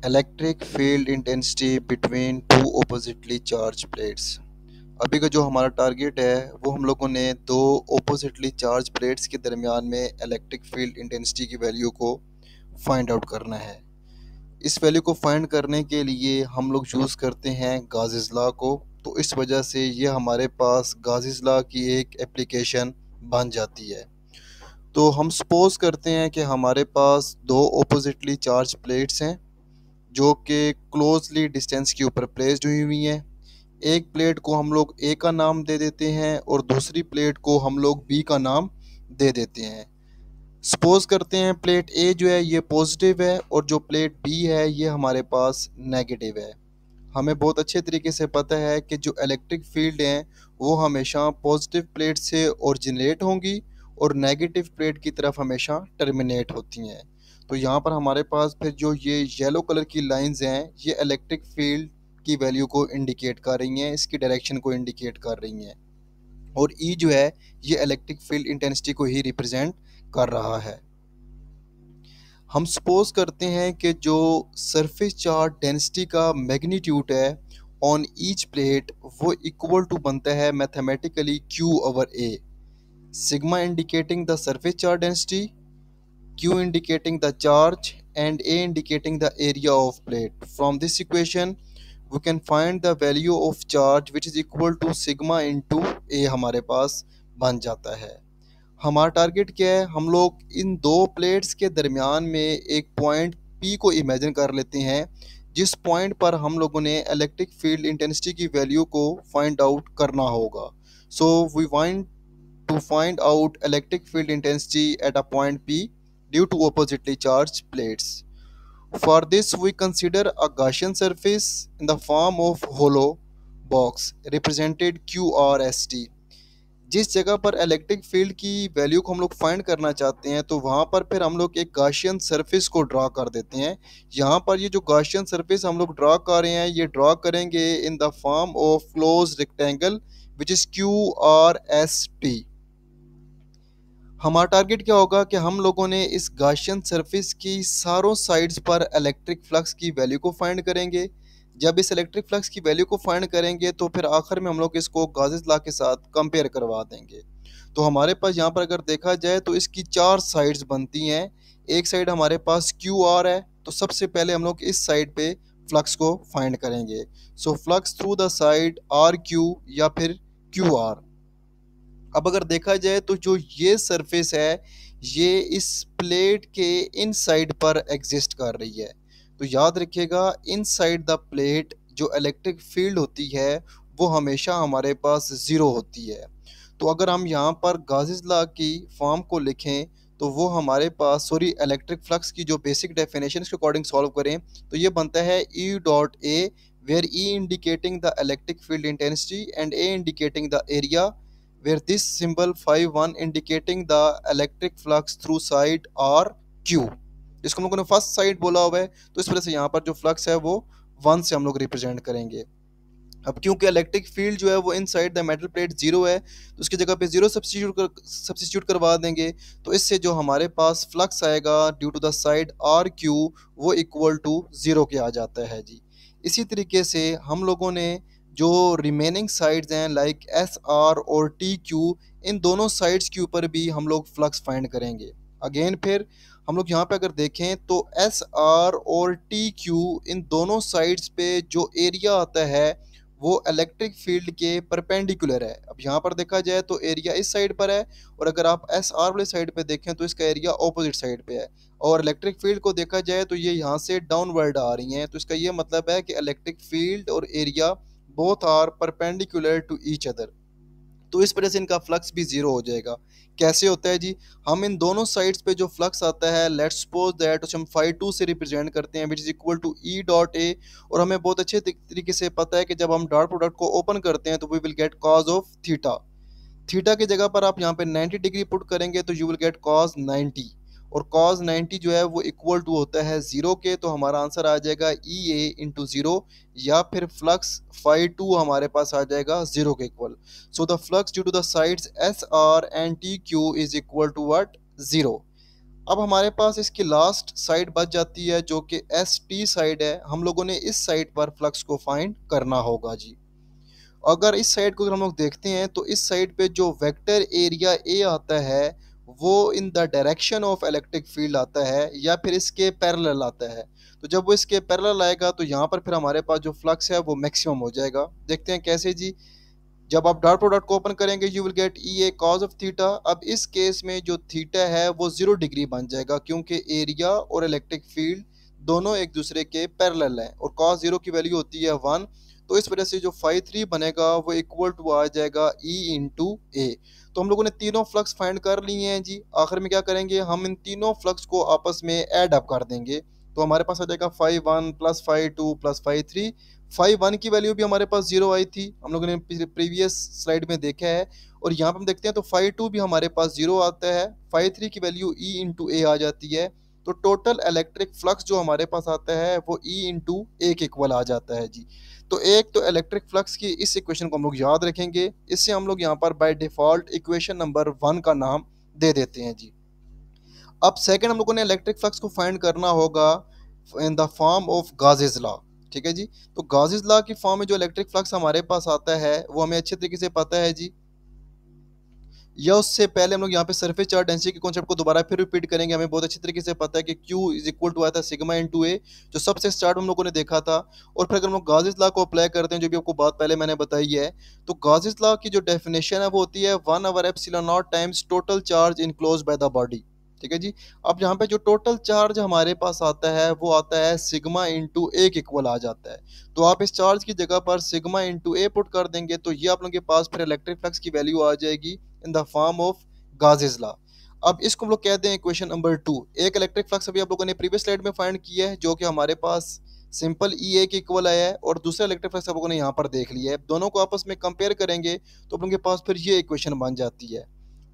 Electric field intensity between two oppositely charge plates. अभी का जो हमारा टारगेट है वो हम लोगों ने दो ऑपोजिटली चार्ज प्लेट्स के दरमियान में इलेक्ट्रिक फील्ड इंटेंसिटी की वैल्यू को फाइंड आउट करना है। इस वैल्यू को फाइंड करने के लिए हम लोग यूज़ करते हैं गाज़िस लॉ को। तो इस वजह से ये हमारे पास गाज़िस लॉ की एक एप्लीकेशन बन जाती है। तो हम सपोज़ करते हैं कि हमारे पास दो ऑपोजिटली चार्ज प्लेट्स हैं जो कि क्लोजली डिस्टेंस के ऊपर प्लेस्ड हुई हैं। एक प्लेट को हम लोग ए का नाम दे देते हैं और दूसरी प्लेट को हम लोग बी का नाम दे देते हैं। सपोज़ करते हैं प्लेट ए जो है ये पॉजिटिव है और जो प्लेट बी है ये हमारे पास नेगेटिव है। हमें बहुत अच्छे तरीके से पता है कि जो इलेक्ट्रिक फील्ड हैं वो हमेशा पॉजिटिव प्लेट से ओरिजिनेट होंगी और नेगेटिव प्लेट की तरफ हमेशा टर्मिनेट होती हैं। तो यहाँ पर हमारे पास फिर जो ये येलो कलर की लाइंस हैं ये इलेक्ट्रिक फील्ड की वैल्यू को इंडिकेट कर रही हैं, इसकी डायरेक्शन को इंडिकेट कर रही हैं। और ई जो है ये इलेक्ट्रिक फील्ड इंटेंसिटी को ही रिप्रेजेंट कर रहा है। हम सपोज करते हैं कि जो सरफेस चार्ज डेंसिटी का मैग्नीट्यूड है ऑन ईच प्लेट वो इक्वल टू बनता है mathematically Q over A। Sigma indicating the surface charge density, Q indicating the charge and A indicating the area of plate. From this equation we can find the value of charge which is equal to sigma into A हमारे पास बन जाता है। हमारा target क्या है, हम लोग इन दो प्लेट्स के दरमियान में एक पॉइंट P को इमेजिन कर लेते हैं जिस पॉइंट पर हम लोगों ने इलेक्ट्रिक फील्ड इंटेंसिटी की वैल्यू को फाइंड आउट करना होगा। So we want to find out electric field intensity at a point P due to oppositely charged plates. For this, we consider a Gaussian surface in the form of hollow box represented QRST। जिस जगह पर electric field की value को हम लोग find करना चाहते हैं तो वहाँ पर फिर हम लोग एक गाशियन सरफेस को ड्रा कर देते हैं। यहाँ पर ये जो गाशियन सरफेस हम लोग ड्रा कर रहे हैं ये ड्रा करेंगे इन the form of close rectangle which is QRST। हमारा टारगेट क्या होगा कि हम लोगों ने इस गाशियन सरफेस की चारों साइड्स पर इलेक्ट्रिक फ्लक्स की वैल्यू को फाइंड करेंगे। जब इस इलेक्ट्रिक फ्लक्स की वैल्यू को फाइंड करेंगे तो फिर आखिर में हम लोग इसको गाजिस लॉ के साथ कंपेयर करवा देंगे। तो हमारे पास यहाँ पर अगर देखा जाए तो इसकी चार साइड्स बनती हैं। एक साइड हमारे पास क्यू आर है तो सबसे पहले हम लोग इस साइड पे फ्लक्स को फाइंड करेंगे। So flux through the side R Q या फिर क्यू आर। अब अगर देखा जाए तो जो ये सरफेस है ये इस प्लेट के इन साइड पर एग्जिस्ट कर रही है। तो याद रखिएगा इन साइड द प्लेट जो इलेक्ट्रिक फील्ड होती है वो हमेशा हमारे पास ज़ीरो होती है। तो अगर हम यहाँ पर गाजिस लॉ की फॉर्म को लिखें तो वो हमारे पास इलेक्ट्रिक फ्लक्स की जो बेसिक डेफिनेशन के अकॉर्डिंग सॉल्व करें तो ये बनता है E dot A where E indicating the electric field intensity and A indicating the area where this symbol phi 1 indicating the electric flux through side R Q। जिसको हम लोगों ने फर्स्ट साइड बोला हुआ है तो इस वजह से यहाँ पर जो फ्लक्स है वो 1 से हम लोग रिप्रेजेंट करेंगे। अब क्योंकि इलेक्ट्रिक फील्ड जो है वो inside the metal plate zero है तो उसकी जगह पे जीरो सब्स्टिट्यूट करवा देंगे। तो इससे जो हमारे पास फ्लक्स आएगा due to the side R Q वो इक्वल टू ज़ीरो के आ जाता है जी। इसी तरीके से हम लोगों ने जो रिमेनिंग साइड्स हैं लाइक एस आर और टी क्यू इन दोनों साइड्स के ऊपर भी हम लोग फ्लक्स फाइंड करेंगे। अगेन फिर हम लोग यहाँ पे अगर देखें तो एस आर और टी क्यू इन दोनों साइड्स पे जो एरिया आता है वो इलेक्ट्रिक फील्ड के परपेंडिकुलर है। अब यहाँ पर देखा जाए तो एरिया इस साइड पर है और अगर आप एस आर वाले साइड पे देखें तो इसका एरिया ऑपोजिट साइड पे है। और इलेक्ट्रिक फील्ड को देखा जाए तो ये यहाँ से डाउनवर्ड आ रही हैं तो इसका ये मतलब है कि इलेक्ट्रिक फील्ड और area both are perpendicular to each other. तो इस वजह से इनका फ्लक्स भी जीरो हो जाएगा। कैसे होता है जी, हम इन दोनों साइड्स पे जो फ्लक्स आता है लेट्स सपोज दैट उसे हम फाई 2 से रिप्रेजेंट करते हैं which is equal to E dot A. और हमें बहुत अच्छे तरीके से पता है कि जब हम डॉट प्रोडक्ट को ओपन करते हैं तो we will get cos of theta. Theta की जगह पर आप यहाँ पे 90 डिग्री पुट करेंगे तो यू विल गेट कॉज 90 और कॉज 90 जो है वो इक्वल टू होता है ज़ीरो के। तो हमारा आंसर आ जाएगा ई ए इंटू ज़ीरो या फिर फ्लक्स फाई 2 हमारे पास आ जाएगा ज़ीरो के equal. So the flux due to the sides S R and T Q is equal to what, zero. अब हमारे पास इसकी लास्ट साइड बच जाती है जो कि एस टी साइड है। हम लोगों ने इस साइड पर फ्लक्स को फाइंड करना होगा जी। अगर इस साइड को अगर हम लोग देखते हैं तो इस साइड पे जो वेक्टर एरिया ए आता है वो in the direction of electric field आता है या फिर इसके पैरेलल आता है। तो जब वो इसके पैरेलल आएगा तो यहाँ पर फिर हमारे पास जो फ्लक्स है वो मैक्सिमम हो जाएगा। देखते हैं कैसे जी। जब आप डॉट प्रोडक्ट को ओपन करेंगे you will get E A cause of theta. अब इस केस में जो थीटा है वो 0 डिग्री बन जाएगा क्योंकि एरिया और इलेक्ट्रिक फील्ड दोनों एक दूसरे के पैरेलल हैं और कॉस जीरो की वैल्यू होती है 1। तो इस वजह से जो फाई थ्री बनेगा वो इक्वल टू आ जाएगा ई इंटू ए। तो हम लोगों ने तीनों फ्लक्स फाइंड कर लिए हैं जी। आखिर में क्या करेंगे, हम इन तीनों फ्लक्स को आपस में ऐड अप कर देंगे। तो हमारे पास आ जाएगा phi one plus phi two plus phi three. Phi one की वैल्यू भी हमारे पास जीरो आई थी, हम लोगों ने प्रीवियस स्लाइड में देखा है। और यहाँ पर हम देखते हैं तो फाई टू भी हमारे पास जीरो आता है। फाई थ्री की वैल्यू ई इंटू ए आ जाती है। तो टोटल इलेक्ट्रिक फ्लक्स जो हमारे पास आता है वो ई इंटू ए के इक्वल आ जाता है जी। तो एक तो इलेक्ट्रिक फ्लक्स की इस इक्वेशन को हम लोग याद रखेंगे। इससे हम लोग यहाँ पर बाय डिफॉल्ट इक्वेशन नंबर 1 का नाम दे देते हैं जी। अब सेकंड हम लोगों ने इलेक्ट्रिक फ्लक्स को फाइंड करना होगा in the form of Gauss's law. ठीक है जी। तो गाजेस लॉ की फॉर्म में जो इलेक्ट्रिक फ्लक्स हमारे पास आता है वो हमें अच्छे तरीके से पता है जी। या उससे पहले हम लोग यहाँ पे सरफेस चार्ज डेंसिटी के कॉन्सेप्ट को दोबारा फिर रिपीट करेंगे। हमें बहुत अच्छी तरीके से पता है कि Q इज इक्वल टू आया था सिग्मा इंटू ए, जो सबसे स्टार्ट हम लोगों ने देखा था। और फिर अगर हम लोग गाजिस लॉ को अप्लाई करते हैं, जो भी आपको बात पहले मैंने बताई है, तो गाजिस लॉ की जो डेफिनेशन है वो होती है 1/एप्सिलॉन not times total charge enclose by the body. ठीक है जी। अब यहाँ पे जो टोटल चार्ज हमारे पास आता है वो आता है सिग्मा इंटू ए के इक्वल आ जाता है। तो आप इस चार्ज की जगह पर सिग्मा इंटू ए पुट कर देंगे तो ये आप लोगों के पास फिर इलेक्ट्रिक फ्लक्स की वैल्यू आ जाएगी in the form of Gauss's law. अब इसको हम लोग कहते हैं इक्वेशन नंबर 2। एक इलेक्ट्रिक फ्लक्स अभी आप लोगों ने प्रीवियस स्लाइड में फाइंड किया है जो कि हमारे पास सिंपल ई ए के इक्वल आया है, और दूसरा इलेक्ट्रिक फ्लक्स आप लोगों ने यहाँ पर देख लिया है। दोनों को आपस में कंपेयर करेंगे तो आप लोगों के पास फिर ये इक्वेशन बन जाती है।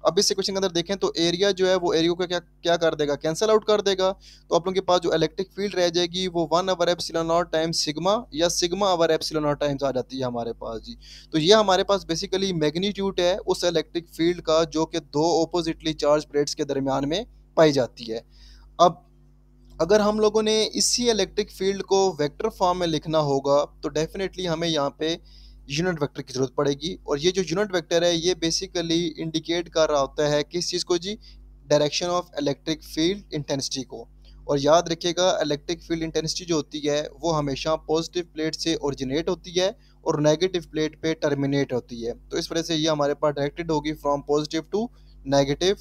अब इस इक्वेशन के अंदर देखें तो एरिया जो है वो एरिया को क्या क्या कर देगा, कैंसिल आउट कर देगा। तो आप लोगों के पास जो इलेक्ट्रिक फील्ड रह जाएगी वो 1/एप्सिलॉन नॉट टाइम्स सिग्मा या सिग्मा/एप्सिलॉन नॉट टाइम्स आ जाती है हमारे पास जी। तो ये हमारे पास बेसिकली मैग्नीट्यूड है उस इलेक्ट्रिक फील्ड का जो कि दो ऑपोजिटली चार्ज प्लेट्स के दरमियान में पाई जाती है। अब अगर हम लोगों ने इसी इलेक्ट्रिक फील्ड को वेक्टर फॉर्म में लिखना होगा तो डेफिनेटली हमें यहाँ पे यूनिट वेक्टर की ज़रूरत पड़ेगी। और ये जो यूनिट वेक्टर है ये बेसिकली इंडिकेट कर रहा होता है किस चीज़ को जी, direction of electric field intensity को। और याद रखिएगा इलेक्ट्रिक फील्ड इंटेंसिटी जो होती है वो हमेशा पॉजिटिव प्लेट से ओरिजिनेट होती है और नेगेटिव प्लेट पे टर्मिनेट होती है। तो इस वजह से ये हमारे पास डायरेक्टेड होगी फ्रॉम पॉजिटिव टू नेगेटिव